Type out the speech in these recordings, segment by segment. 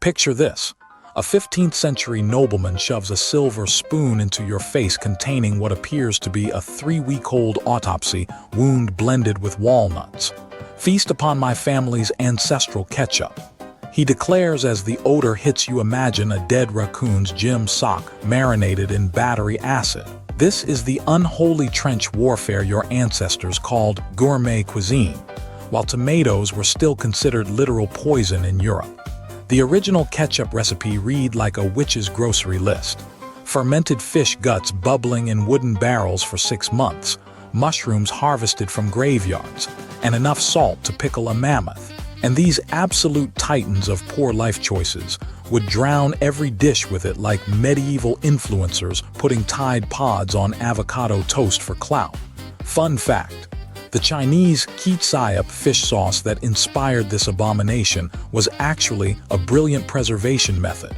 Picture this. A 15th century nobleman shoves a silver spoon into your face containing what appears to be a 3-week-old autopsy wound blended with walnuts. Feast upon my family's ancestral ketchup. He declares as the odor hits you. Imagine a dead raccoon's gym sock marinated in battery acid. This is the unholy trench warfare your ancestors called gourmet cuisine, while tomatoes were still considered literal poison in Europe. The original ketchup recipe read like a witch's grocery list. Fermented fish guts bubbling in wooden barrels for 6 months, mushrooms harvested from graveyards, and enough salt to pickle a mammoth. And these absolute titans of poor life choices would drown every dish with it like medieval influencers putting Tide Pods on avocado toast for clout. Fun fact. The Chinese Ke-tsiap fish sauce that inspired this abomination was actually a brilliant preservation method,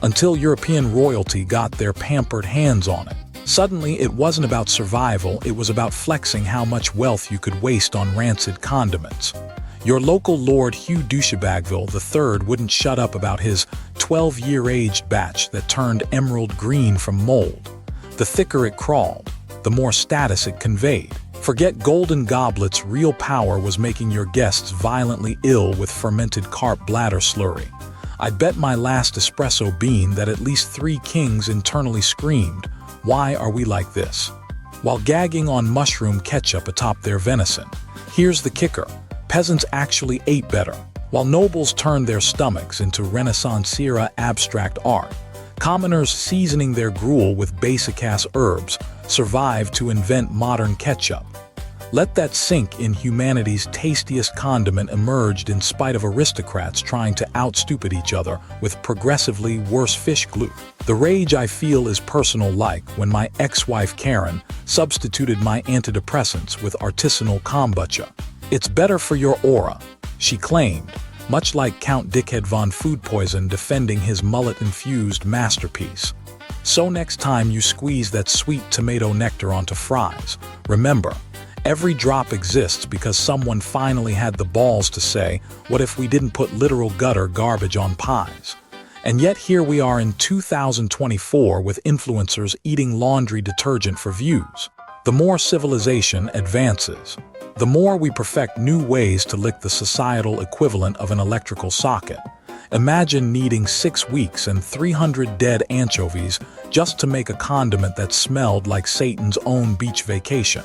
until European royalty got their pampered hands on it. Suddenly, it wasn't about survival, it was about flexing how much wealth you could waste on rancid condiments. Your local Lord Hugh Douchebagville III wouldn't shut up about his 12-year-aged batch that turned emerald green from mold. The thicker it crawled, the more status it conveyed. Forget golden goblets, real power was making your guests violently ill with fermented carp bladder slurry. I'd bet my last espresso bean that at least 3 kings internally screamed, "Why are we like this?" while gagging on mushroom ketchup atop their venison. Here's the kicker. Peasants actually ate better. While nobles turned their stomachs into Renaissance-era abstract art, commoners seasoning their gruel with basic-ass herbs survived to invent modern ketchup. Let that sink in. Humanity's tastiest condiment emerged in spite of aristocrats trying to outstupid each other with progressively worse fish glue. The rage I feel is personal, like when my ex-wife Karen substituted my antidepressants with artisanal kombucha. "It's better for your aura," she claimed, much like Count Dickhead von Food Poison defending his mullet-infused masterpiece. So next time you squeeze that sweet tomato nectar onto fries, remember, every drop exists because someone finally had the balls to say, "What if we didn't put literal gutter garbage on pies?" And yet here we are in 2024 with influencers eating laundry detergent for views. The more civilization advances, the more we perfect new ways to lick the societal equivalent of an electrical socket. Imagine needing 6 weeks and 300 dead anchovies just to make a condiment that smelled like Satan's own beach vacation.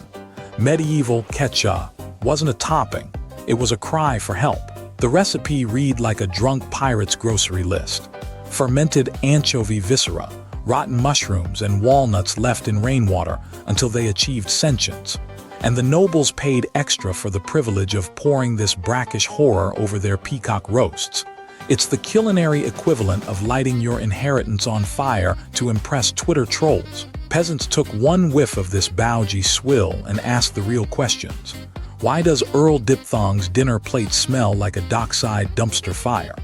Medieval Ketchup wasn't a topping, it was a cry for help. The recipe read like a drunk pirate's grocery list. Fermented anchovy viscera, rotten mushrooms, and walnuts left in rainwater until they achieved sentience. And the nobles paid extra for the privilege of pouring this brackish horror over their peacock roasts. It's the culinary equivalent of lighting your inheritance on fire to impress Twitter trolls. Peasants took one whiff of this bougie swill and asked the real questions. Why does Earl Diphthong's dinner plate smell like a dockside dumpster fire?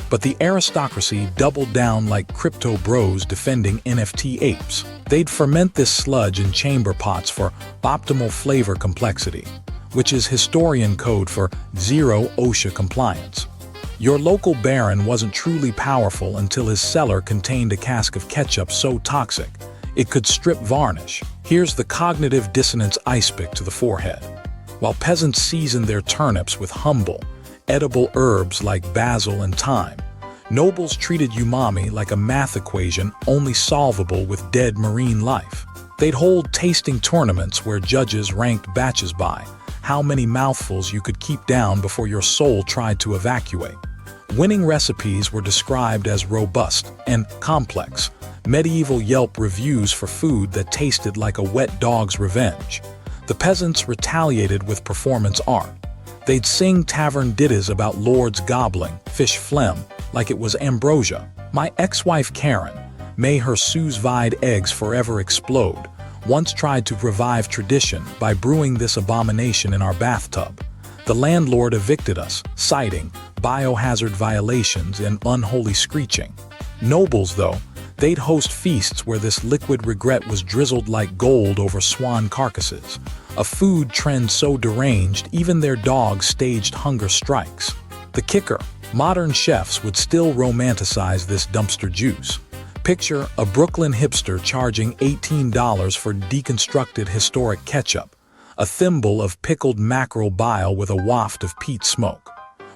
But the aristocracy doubled down like crypto bros defending NFT apes. They'd ferment this sludge in chamber pots for optimal flavor complexity, which is historian code for zero OSHA compliance. Your local baron wasn't truly powerful until his cellar contained a cask of ketchup so toxic it could strip varnish. Here's the cognitive dissonance ice pick to the forehead. While peasants seasoned their turnips with humble, edible herbs like basil and thyme, nobles treated umami like a math equation only solvable with dead marine life. They'd hold tasting tournaments where judges ranked batches by how many mouthfuls you could keep down before your soul tried to evacuate. Winning recipes were described as robust and complex. Medieval Yelp reviews for food that tasted like a wet dog's revenge. The peasants retaliated with performance art. They'd sing tavern ditties about lords gobbling fish phlegm like it was ambrosia. My ex-wife Karen, may her sous vide eggs forever explode, once tried to revive tradition by brewing this abomination in our bathtub. The landlord evicted us, citing biohazard violations and unholy screeching. Nobles, though, they'd host feasts where this liquid regret was drizzled like gold over swan carcasses, a food trend so deranged even their dogs staged hunger strikes. The kicker, Modern chefs would still romanticize this dumpster juice. Picture a Brooklyn hipster charging $18 for deconstructed historic ketchup, a thimble of pickled mackerel bile with a waft of peat smoke.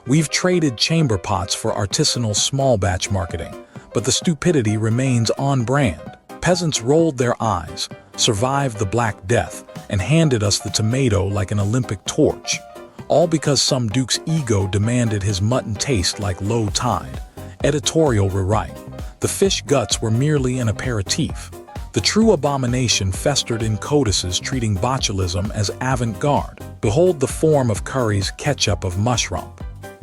We've traded chamber pots for artisanal small-batch marketing, but the stupidity remains on brand. Peasants rolled their eyes, survived the Black Death, and handed us the tomato like an Olympic torch. All because some duke's ego demanded his mutton taste like low tide. Editorial rewrite. The fish guts were merely an aperitif. The true abomination festered in codices treating botulism as avant-garde. Behold the form of curry's ketchup of mushroom.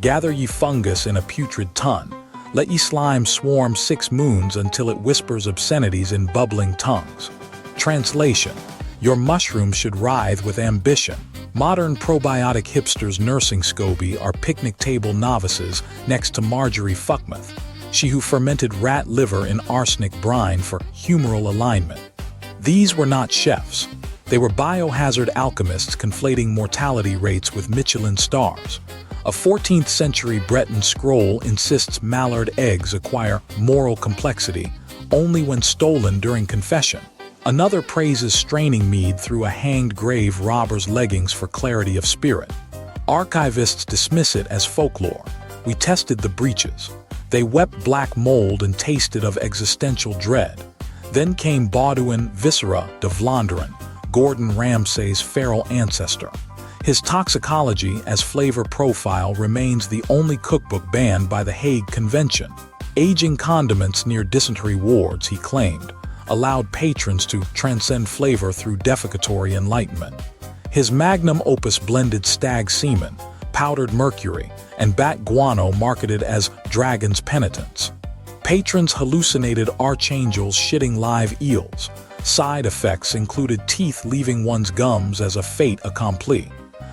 Gather ye fungus in a putrid tun. Let ye slime swarm 6 moons until it whispers obscenities in bubbling tongues. Translation: your mushroom should writhe with ambition. Modern probiotic hipsters nursing SCOBY are picnic table novices next to Marjorie Fuckmouth, she who fermented rat liver in arsenic brine for humoral alignment. These were not chefs. They were biohazard alchemists conflating mortality rates with Michelin stars. A 14th century Breton scroll insists mallard eggs acquire moral complexity only when stolen during confession. Another praises straining mead through a hanged grave robber's leggings for clarity of spirit. Archivists dismiss it as folklore. We tested the breaches. They wept black mold and tasted of existential dread. Then came Baudouin Viscera de Vlaanderen, Gordon Ramsay's feral ancestor. His toxicology as flavor profile remains the only cookbook banned by the Hague Convention. Aging condiments near dysentery wards, he claimed, allowed patrons to transcend flavor through defecatory enlightenment. His magnum opus blended stag semen, powdered mercury, and bat guano marketed as dragon's penitence. Patrons hallucinated archangels shitting live eels. Side effects included teeth leaving one's gums as a fait accompli.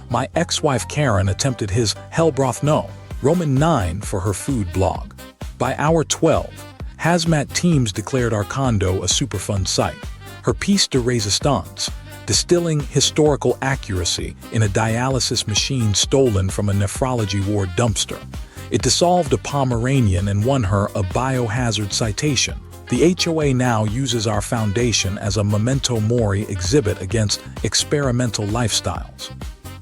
My ex-wife Karen attempted his Hellbroth No. Roman 9 for her food blog. By hour 12, hazmat teams declared our condo a Superfund site. Her piece de resistance, distilling historical accuracy in a dialysis machine stolen from a nephrology ward dumpster. It dissolved a Pomeranian and won her a biohazard citation. The HOA now uses our foundation as a memento mori exhibit against experimental lifestyles.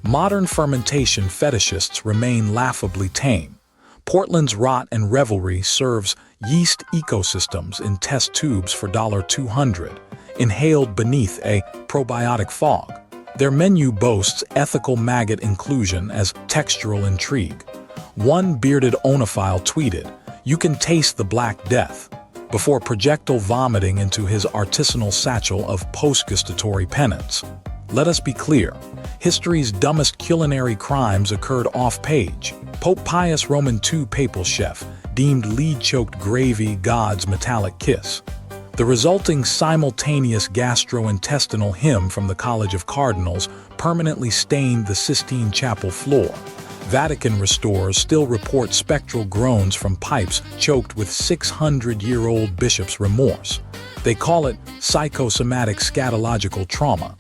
Modern fermentation fetishists remain laughably tame. Portland's Rot and Revelry serves yeast ecosystems in test tubes for $200, inhaled beneath a probiotic fog. Their menu boasts ethical maggot inclusion as textural intrigue. One bearded onophile tweeted, "You can taste the Black Death," before projectile vomiting into his artisanal satchel of postgustatory penance. Let us be clear, history's dumbest culinary crimes occurred off-page. Pope Pius Roman II papal chef deemed lead-choked gravy God's metallic kiss. The resulting simultaneous gastrointestinal hymn from the College of Cardinals permanently stained the Sistine Chapel floor. Vatican restorers still report spectral groans from pipes choked with 600-year-old bishop's remorse. They call it psychosomatic scatological trauma.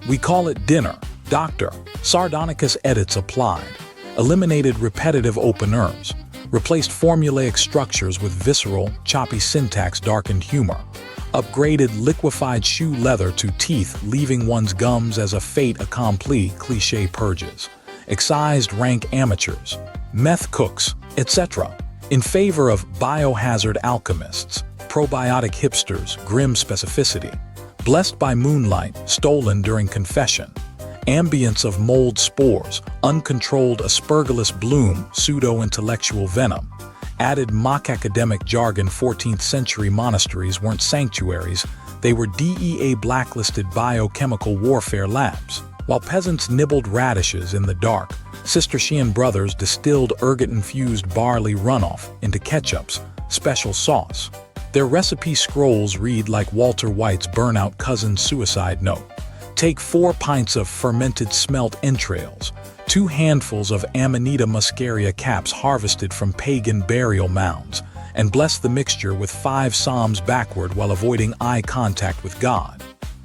We call it dinner. Dr. Sardonicus edits applied, eliminated repetitive openers, replaced formulaic structures with visceral, choppy syntax darkened humor, upgraded liquefied shoe leather to teeth leaving one's gums as a fait accompli cliché purges, excised rank amateurs, meth cooks, etc., in favor of biohazard alchemists, probiotic hipsters, grim specificity, blessed by moonlight, stolen during confession, ambience of mold spores, uncontrolled aspergillus bloom, pseudo-intellectual venom, added mock academic jargon. 14th century monasteries weren't sanctuaries, they were DEA blacklisted biochemical warfare labs. While peasants nibbled radishes in the dark, Cistercian brothers distilled ergot-infused barley runoff into ketchup's special sauce. Their recipe scrolls read like Walter White's burnout cousin's suicide note. Take 4 pints of fermented smelt entrails, 2 handfuls of Amanita muscaria caps harvested from pagan burial mounds, and bless the mixture with 5 psalms backward while avoiding eye contact with God.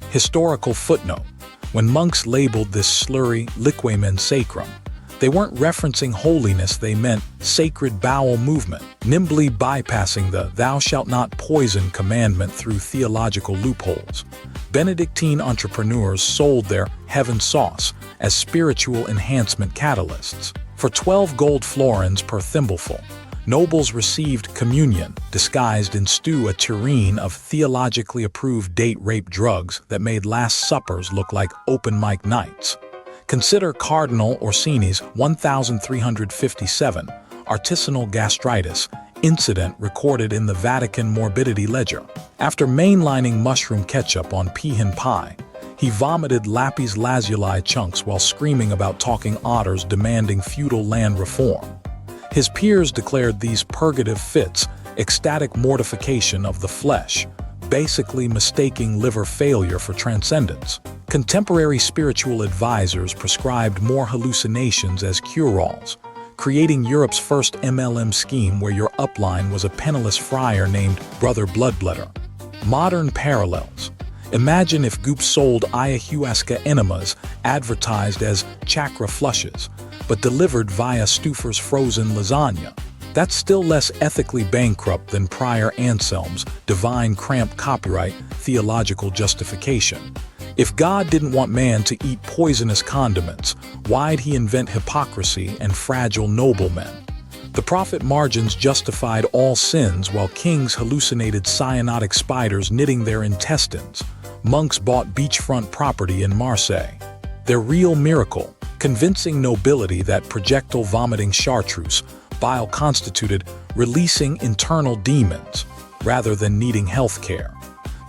Historical footnote: when monks labeled this slurry liquamen sacrum, They weren't referencing holiness, they meant sacred bowel movement, nimbly bypassing the "thou shalt not poison" commandment through theological loopholes. Benedictine entrepreneurs sold their heaven sauce as spiritual enhancement catalysts. For 12 gold florins per thimbleful, nobles received communion, disguised in stew, a tureen of theologically approved date-rape drugs that made Last Suppers look like open mic nights. Consider Cardinal Orsini's 1357 artisanal gastritis incident recorded in the Vatican morbidity ledger. After mainlining mushroom ketchup on peahen pie, he vomited lapis lazuli chunks while screaming about talking otters demanding feudal land reform. His peers declared these purgative fits ecstatic mortification of the flesh, basically mistaking liver failure for transcendence. Contemporary spiritual advisors prescribed more hallucinations as cure-alls, creating Europe's first MLM scheme where your upline was a penniless friar named Brother Bloodbletter. Modern parallels. Imagine if Goop sold ayahuasca enemas advertised as chakra flushes, but delivered via Stouffer's frozen lasagna. That's still less ethically bankrupt than Prior Anselm's divine cramp copyright theological justification. If God didn't want man to eat poisonous condiments, why'd he invent hypocrisy and fragile noblemen? The profit margins justified all sins while kings hallucinated cyanotic spiders knitting their intestines. Monks bought beachfront property in Marseille. Their real miracle, convincing nobility that projectile vomiting chartreuse bile constituted releasing internal demons rather than needing health care.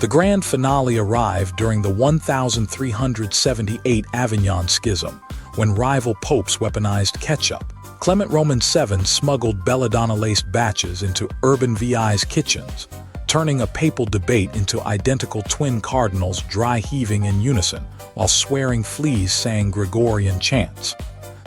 The grand finale arrived during the 1378 Avignon Schism, when rival popes weaponized ketchup. Clement Roman VII smuggled belladonna-laced batches into urban VI's kitchens, turning a papal debate into identical twin cardinals dry-heaving in unison, while swearing fleas sang Gregorian chants.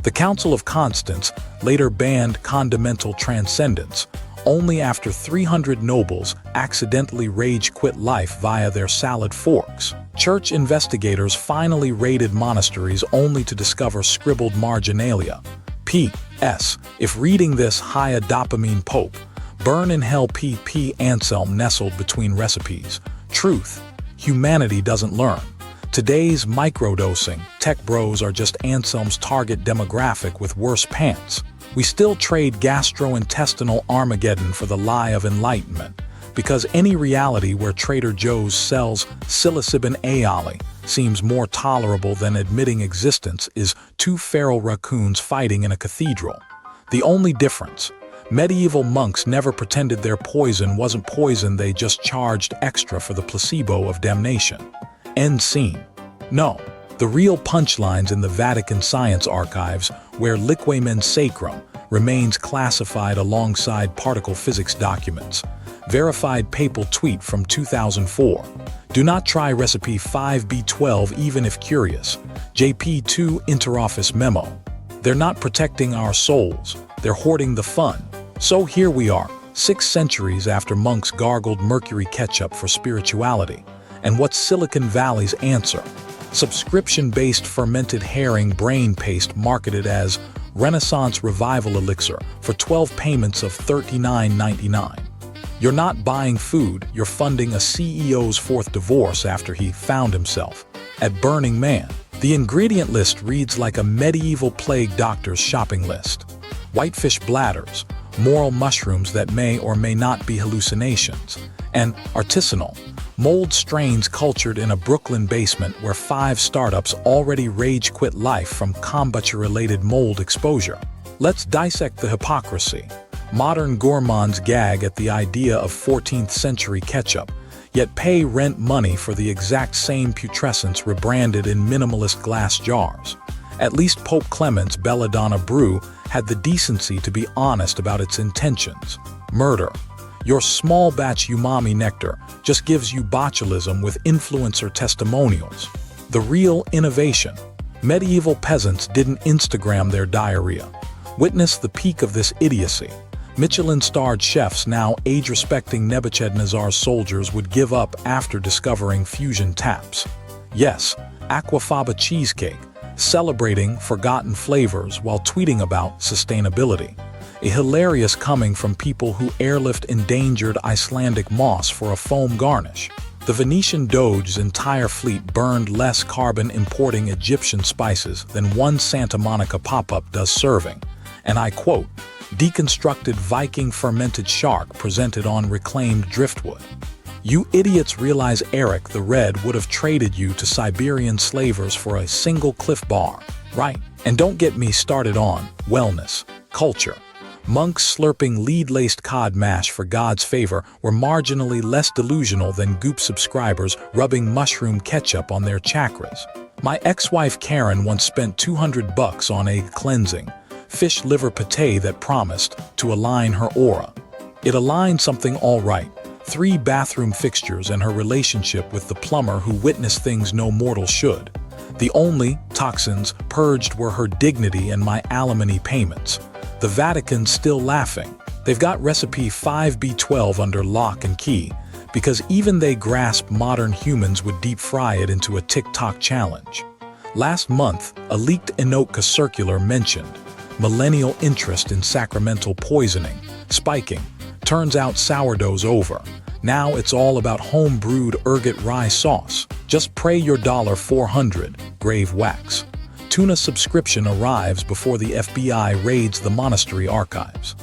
The Council of Constance later banned condimental transcendence, only after 300 nobles accidentally rage-quit life via their salad forks. Church investigators finally raided monasteries only to discover scribbled marginalia. P.S. If reading this, high a dopamine pope, burn in hell. P.P. Anselm nestled between recipes. Truth. Humanity doesn't learn. Today's microdosing tech bros are just Anselm's target demographic with worse pants. We still trade gastrointestinal Armageddon for the lie of enlightenment, because any reality where Trader Joe's sells psilocybin aioli seems more tolerable than admitting existence is two feral raccoons fighting in a cathedral. The only difference: medieval monks never pretended their poison wasn't poison, they just charged extra for the placebo of damnation. End scene. No. The real punchlines in the Vatican Science Archives, where Liquamen Sacrum remains classified alongside particle physics documents. Verified papal tweet from 2004. Do not try recipe 5B12 even if curious. JP2 interoffice memo. They're not protecting our souls, they're hoarding the fun. So here we are, 6 centuries after monks gargled mercury ketchup for spirituality. And what's Silicon Valley's answer? Subscription-based fermented herring brain paste marketed as Renaissance Revival Elixir for 12 payments of $39.99. You're not buying food, you're funding a CEO's 4th divorce after he found himself at Burning Man. The ingredient list reads like a medieval plague doctor's shopping list. Whitefish bladders, moral mushrooms that may or may not be hallucinations, and artisanal mold strains cultured in a Brooklyn basement where 5 startups already rage-quit life from kombucha-related mold exposure. Let's dissect the hypocrisy. Modern gourmands gag at the idea of 14th-century ketchup, yet pay rent money for the exact same putrescence rebranded in minimalist glass jars. At least Pope Clement's Belladonna brew had the decency to be honest about its intentions. Murder. Your small batch umami nectar just gives you botulism with influencer testimonials. The real innovation. Medieval peasants didn't Instagram their diarrhea. Witness the peak of this idiocy. Michelin-starred chefs, now age-respecting Nebuchadnezzar's soldiers, would give up after discovering fusion taps. Yes, aquafaba cheesecake, celebrating forgotten flavors while tweeting about sustainability. A hilarious coming from people who airlift endangered Icelandic moss for a foam garnish. The Venetian Doge's entire fleet burned less carbon importing Egyptian spices than one Santa Monica pop-up does serving. And I quote, "Deconstructed Viking fermented shark presented on reclaimed driftwood." You idiots realize Eric the Red would have traded you to Siberian slavers for a single Cliff Bar, right? And don't get me started on wellness, culture. Monks slurping lead-laced cod mash for God's favor were marginally less delusional than Goop subscribers rubbing mushroom ketchup on their chakras. My ex-wife Karen once spent $200 on a cleansing fish liver pate that promised to align her aura. It aligned something all right. 3 bathroom fixtures and her relationship with the plumber who witnessed things no mortal should. The only toxins purged were her dignity and my alimony payments. The Vatican's still laughing. They've got recipe 5B12 under lock and key, because even they grasp modern humans would deep fry it into a TikTok challenge. Last month, a leaked Enoka circular mentioned millennial interest in sacramental poisoning, spiking. Turns out sourdough's over. Now it's all about home-brewed ergot rye sauce. Just pray your $400 grave wax. Tuna subscription arrives before the FBI raids the monastery archives.